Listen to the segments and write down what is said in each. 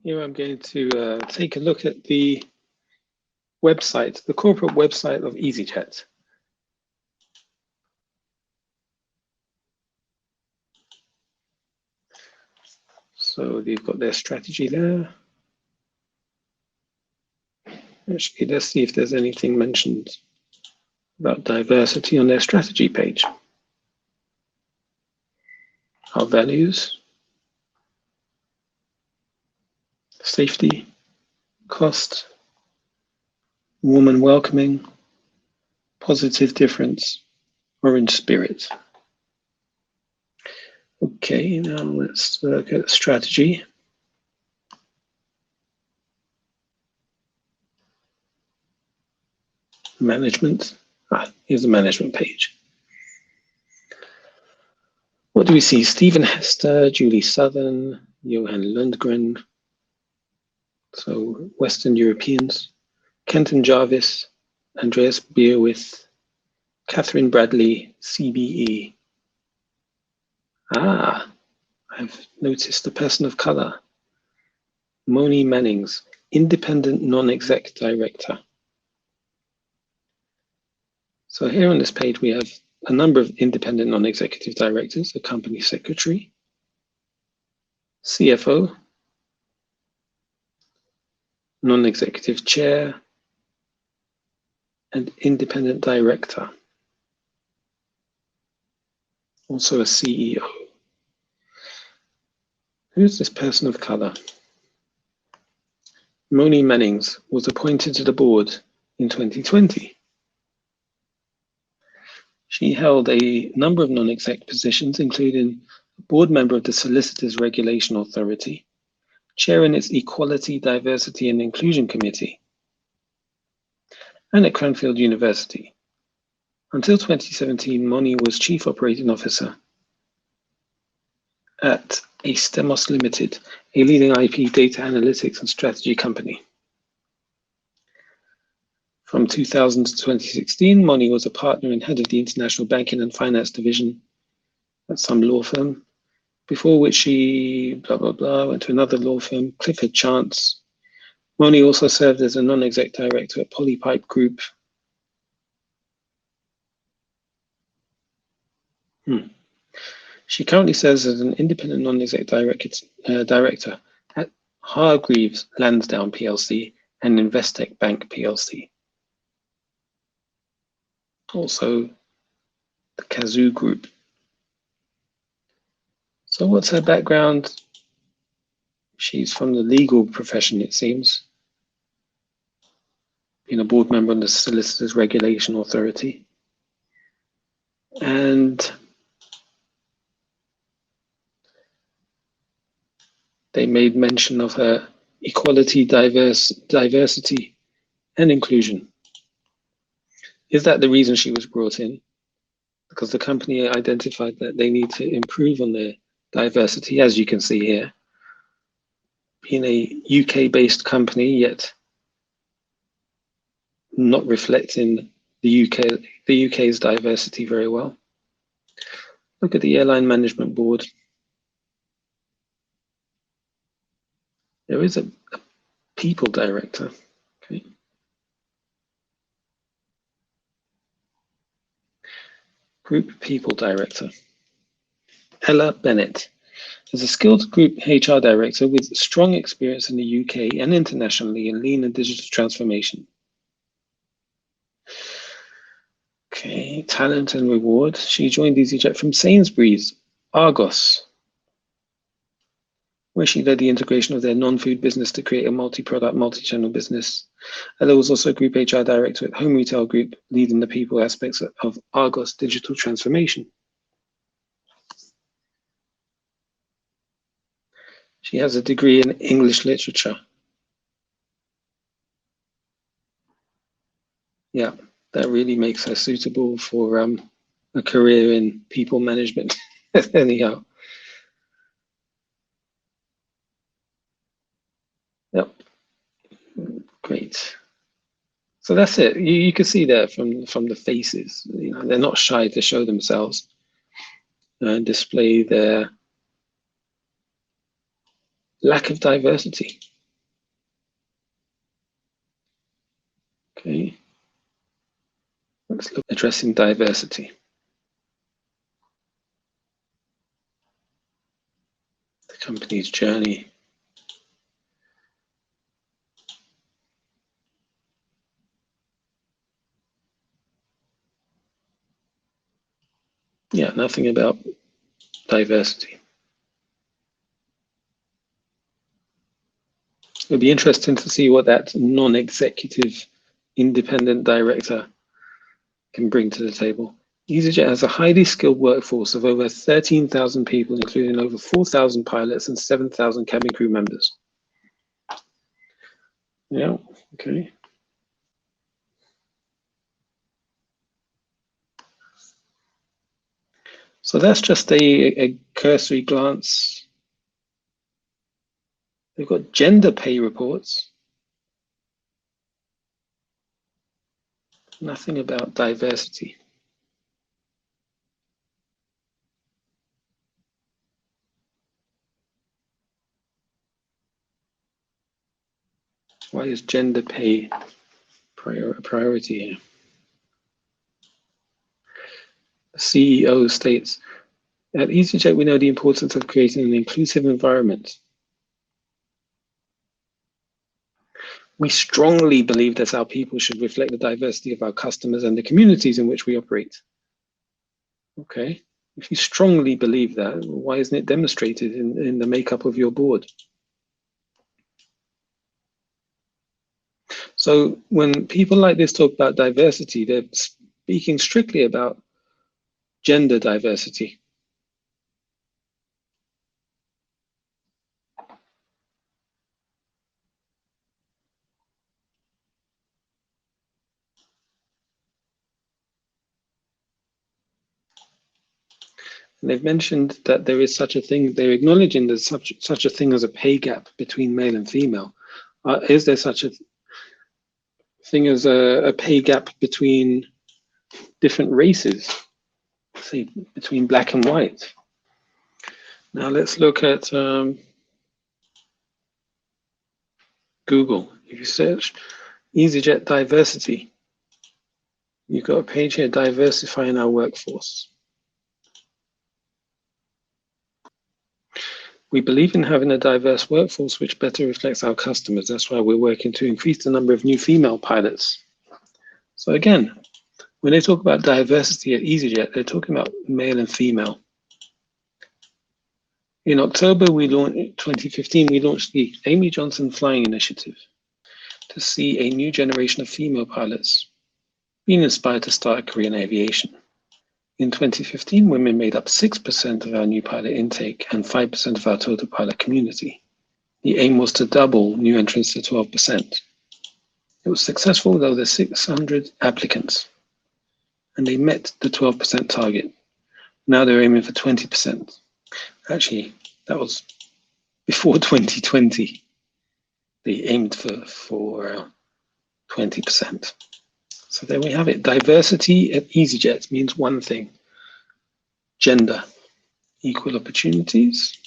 Here I'm going to take a look at the website, the corporate website of Easyjet. So they've got their strategy there. Actually, let's see if there's anything mentioned about diversity on their strategy page. Our values, safety, cost, warm and welcoming, positive difference, orange spirit. Okay, now let's look at strategy. Management. Here's the management page. What do we see? Stephen Hester, Julie Southern, Johan Lundgren, so Western Europeans, Kenton Jarvis, Andreas Bierwith, Catherine Bradley, CBE. I've noticed a person of color. Moni Mannings, independent non-exec director. So here on this page, we have a number of independent non-executive directors, a company secretary, CFO, non-executive chair, and independent director. Also a CEO. Who's this person of color? Moni Mannings was appointed to the board in 2020. She held a number of non-exec positions, including board member of the Solicitors Regulation Authority, chair in its Equality, Diversity and Inclusion Committee, and at Cranfield University. Until 2017, Moni was Chief Operating Officer at Astemos Limited, a leading IP data analytics and strategy company. From 2000 to 2016, Moni was a partner and head of the International Banking and Finance Division at some law firm, before which she went to another law firm, Clifford Chance. Moni also served as a non-exec director at Polypipe Group. She currently serves as an independent non-exec director at Hargreaves Lansdown PLC and Investec Bank PLC. Also, the Kazoo Group. So what's her background? She's from the legal profession, it seems. Being a board member on the Solicitors Regulation Authority. And they made mention of her equality, diversity, and inclusion. Is that the reason she was brought in? Because the company identified that they need to improve on their diversity, as you can see here. Being a UK-based company, yet not reflecting the UK's diversity very well. Look at the airline management board. There is a people director. Okay. Group People Director. Ella Bennett is a skilled group HR director with strong experience in the UK and internationally in lean and digital transformation. Okay, talent and reward. She joined Easyjet from Sainsbury's, Argos, where she led the integration of their non-food business to create a multi-product, multi-channel business. Ella was also Group HR Director at Home Retail Group, leading the people aspects of Argos digital transformation. She has a degree in English literature. Yeah, that really makes her suitable for a career in people management. Anyhow. Yep. Great. So that's it. You can see there from the faces, you know, they're not shy to show themselves and display their lack of diversity. Okay, let's look at addressing diversity. The company's journey. Yeah, nothing about diversity. It'll be interesting to see what that non-executive independent director can bring to the table. Easyjet has a highly skilled workforce of over 13,000 people, including over 4,000 pilots and 7,000 cabin crew members. Yeah, okay. So that's just a cursory glance. They've got gender pay reports. Nothing about diversity. Why is gender pay a priority here? The CEO states, at Easyjet, we know the importance of creating an inclusive environment. We strongly believe that our people should reflect the diversity of our customers and the communities in which we operate. Okay, if you strongly believe that, why isn't it demonstrated in the makeup of your board? So when people like this talk about diversity, they're speaking strictly about gender diversity. And they've mentioned that there is such a thing, they're acknowledging there's such a thing as a pay gap between male and female. Is there such a thing as a pay gap between different races, say between black and white? Now let's look at Google. If you search Easyjet diversity, you've got a page here, diversifying our workforce. We believe in having a diverse workforce which better reflects our customers. That's why we're working to increase the number of new female pilots. So again, when they talk about diversity at Easyjet, they're talking about male and female. In October 2015, we launched the Amy Johnson Flying Initiative to see a new generation of female pilots being inspired to start a career in aviation. In 2015, women made up 6% of our new pilot intake and 5% of our total pilot community. The aim was to double new entrants to 12%. It was successful, though there were 600 applicants, and they met the 12% target. Now they're aiming for 20%. Actually, that was before 2020. They aimed for 20%. So there we have it. Diversity at Easyjet means one thing: gender, equal opportunities.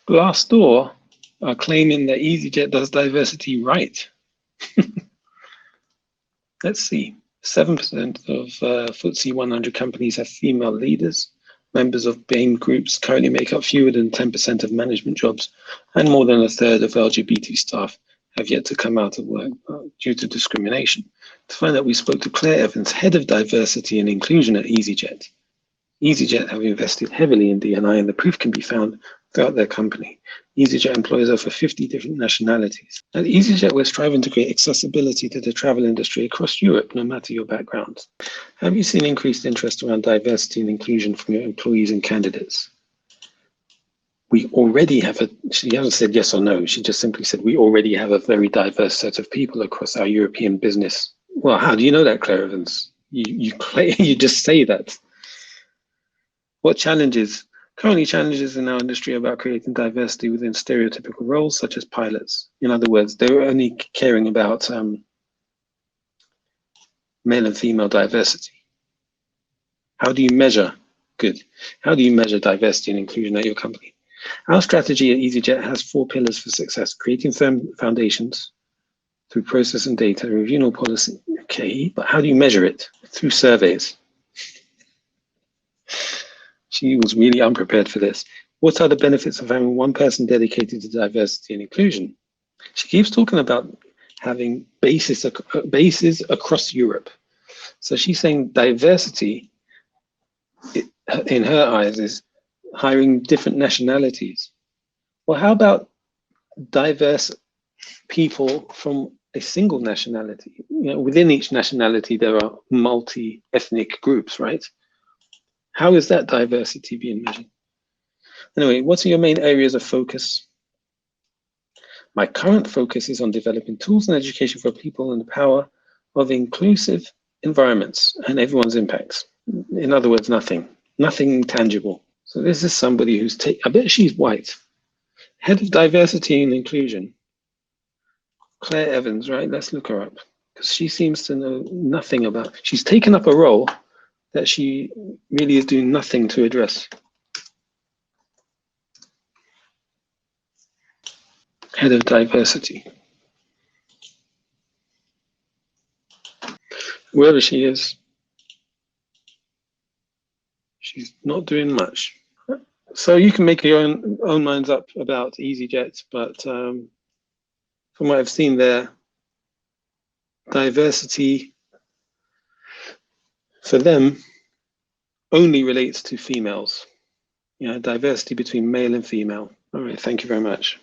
Glassdoor are claiming that Easyjet does diversity right. Let's see. 7% of FTSE 100 companies have female leaders. Members of BAME groups currently make up fewer than 10% of management jobs, and more than a third of LGBT staff have yet to come out of work due to discrimination. To find out, we spoke to Claire Evans, Head of Diversity and Inclusion at Easyjet. Easyjet have invested heavily in D&I, and the proof can be found throughout their company. Easyjet employs over 50 different nationalities. At Easyjet, we're striving to create accessibility to the travel industry across Europe, no matter your background. Have you seen increased interest around diversity and inclusion from your employees and candidates? We already have she hasn't said yes or no, she just simply said we already have a very diverse set of people across our European business. Well, how do you know that, Claire Evans? You just say that. What currently challenges in our industry are about creating diversity within stereotypical roles such as pilots. In other words, they're only caring about male and female diversity. How do you measure? Good. How do you measure diversity and inclusion at your company? Our strategy at Easyjet has 4 pillars for success: creating firm foundations through process and data, reviewing all policy. Okay, but how do you measure it? Through surveys. She was really unprepared for this. What are the benefits of having one person dedicated to diversity and inclusion? She keeps talking about having bases across Europe. So she's saying diversity, in her eyes, is hiring different nationalities. Well, how about diverse people from a single nationality? You know, within each nationality, there are multi-ethnic groups, right? How is that diversity being measured? Anyway, what are your main areas of focus? My current focus is on developing tools and education for people and the power of inclusive environments and everyone's impacts. In other words, nothing tangible. So this is somebody who's I bet she's white. Head of diversity and inclusion, Claire Evans, right? Let's look her up, because she seems to know nothing about, she's taken up a role that she really is doing nothing to address. Head of diversity. Whoever she is, she's not doing much. So you can make your own minds up about Easyjet, but from what I've seen there, diversity for them only relates to females. You know, diversity between male and female. All right, thank you very much.